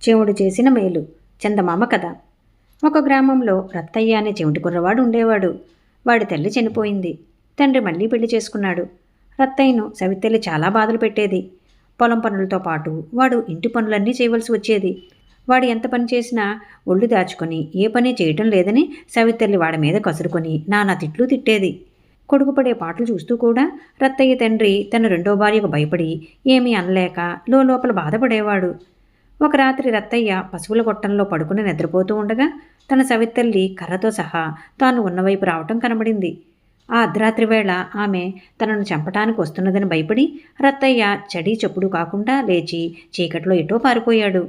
చెవుడు చేసిన మేలు. చందమామ కథ. ఒక గ్రామంలో రత్తయ్య అనే చెవిటి కుర్రవాడు ఉండేవాడు. వాడి తల్లి చనిపోయింది. తండ్రి మళ్ళీ పెళ్లి చేసుకున్నాడు. రత్తయ్యను సవితల్లి చాలా బాధలు పెట్టేది. పొలం పనులతో పాటు వాడు ఇంటి పనులన్నీ చేయవలసి వచ్చేది. వాడు ఎంత పని చేసినా ఒళ్ళు దాచుకొని ఏ పని చేయటం లేదని సవితల్లి వాడి మీద కసురుకొని నానా తిట్లు తిట్టేది. కొడుకు పడే పాటలు చూస్తూ కూడా రత్తయ్య తండ్రి తన రెండో భార్యకు భయపడి ఏమీ అనలేక లోపల బాధపడేవాడు. ఒక రాత్రి రత్తయ్య పశువుల గొట్టంలో పడుకుని నిద్రపోతూ ఉండగా తన సవితల్లి కర్రతో సహా తాను ఉన్నవైపు రావటం కనబడింది. ఆ అర్ధరాత్రి వేళ ఆమె తనను చంపటానికి వస్తున్నదని భయపడి రత్తయ్య చడీ చప్పుడు కాకుండా లేచి చీకట్లో ఎటో పారిపోయాడు.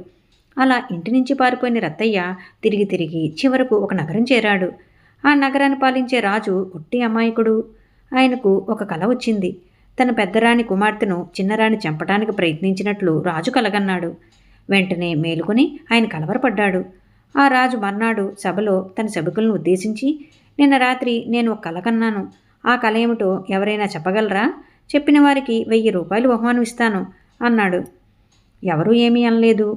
అలా ఇంటి నుంచి పారిపోయిన రత్తయ్య తిరిగి తిరిగి చివరకు ఒక నగరం చేరాడు. ఆ నగరాన్ని పాలించే రాజు ఒట్టి అమాయకుడు. ఆయనకు ఒక కల వచ్చింది. తన పెద్దరాణి కుమార్తెను చిన్నరాణి చంపటానికి ప్రయత్నించినట్లు రాజు కలగన్నాడు. వెంటనే మేలుకొని ఆయన కలవరపడ్డాడు. ఆ రాజు మర్నాడు సభలో తన సభికులను ఉద్దేశించి, నిన్న రాత్రి నేను ఒక కల కన్నాను. ఆ కల ఏమిటో ఎవరైనా చెప్పగలరా? చెప్పిన వారికి 1000 రూపాయలు బహుమానం ఇస్తాను అన్నాడు. ఎవరూ ఏమీ అనలేదు.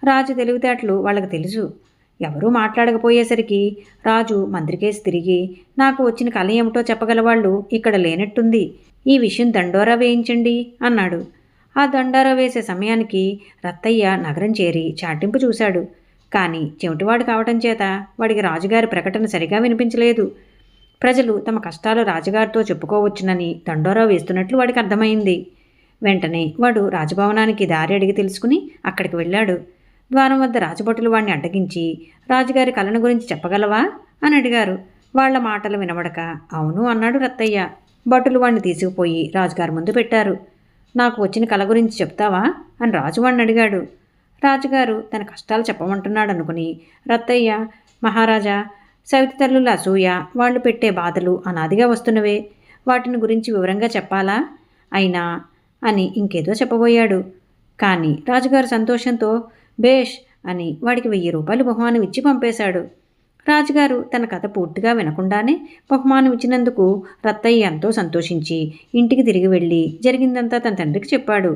రాజు తెలివితేటలు వాళ్ళకి తెలుసు. ఎవరూ మాట్లాడకపోయేసరికి రాజు మంత్రికేసి తిరిగి, నాకు వచ్చిన కల ఏమిటో చెప్పగలవాళ్ళు ఇక్కడ లేనట్టుంది. ఈ విషయం దండోరా వేయించండి అన్నాడు. ఆ దండారా వేసే సమయానికి రత్తయ్య నగరం చేరి చాటింపు చూశాడు. కానీ చెవిటివాడు కావటం చేత వాడికి రాజుగారి ప్రకటన సరిగా వినిపించలేదు. ప్రజలు తమ కష్టాలు రాజుగారితో చెప్పుకోవచ్చునని దండోరా వేస్తున్నట్లు వాడికి అర్థమైంది. వెంటనే వాడు రాజభవనానికి దారి అడిగి తెలుసుకుని అక్కడికి వెళ్ళాడు. ద్వారం వద్ద రాజభటులు వాడిని అడ్డగించి, రాజుగారి కలను గురించి చెప్పగలవా అని అడిగారు. వాళ్ల మాటలు వినబడక అవును అన్నాడు రత్తయ్య. భటులు వాడిని తీసుకుపోయి రాజుగారి ముందు పెట్టారు. నాకు వచ్చిన కల గురించి చెప్తావా అని రాజువాడిని అడిగాడు. రాజుగారు తన కష్టాలు చెప్పమంటున్నాడు అనుకుని, రత్తయ్య, మహారాజా, సవితి తల్లుల అసూయ, వాళ్ళు పెట్టే బాధలు అనాదిగా వస్తున్నవే, వాటిని గురించి వివరంగా చెప్పాలా అయినా అని ఇంకేదో చెప్పబోయాడు. కానీ రాజుగారు సంతోషంతో బేష్ అని వాడికి 1000 రూపాయలు బహుమానం ఇచ్చి పంపేశాడు. రాజుగారు తన కథ పూర్తిగా వినకుండానే బహుమానం ఇచ్చినందుకు రత్తయ్య ఎంతో సంతోషించి ఇంటికి తిరిగి వెళ్ళి జరిగిందంతా తన తండ్రికి చెప్పాడు.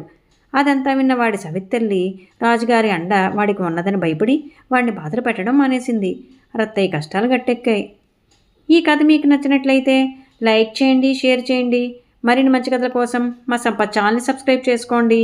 అదంతా విన్న వాడి సవితల్లి రాజుగారి అండ వాడికి ఉన్నదని భయపడి వాడిని బాధలు పెట్టడం మానేసింది. రత్తయ్య కష్టాలు గట్టెక్కాయి. ఈ కథ మీకు నచ్చినట్లయితే లైక్ చేయండి, షేర్ చేయండి. మరిన్ని మంచి కథల కోసం మా సంపత్ ఛానల్ని సబ్స్క్రైబ్ చేసుకోండి.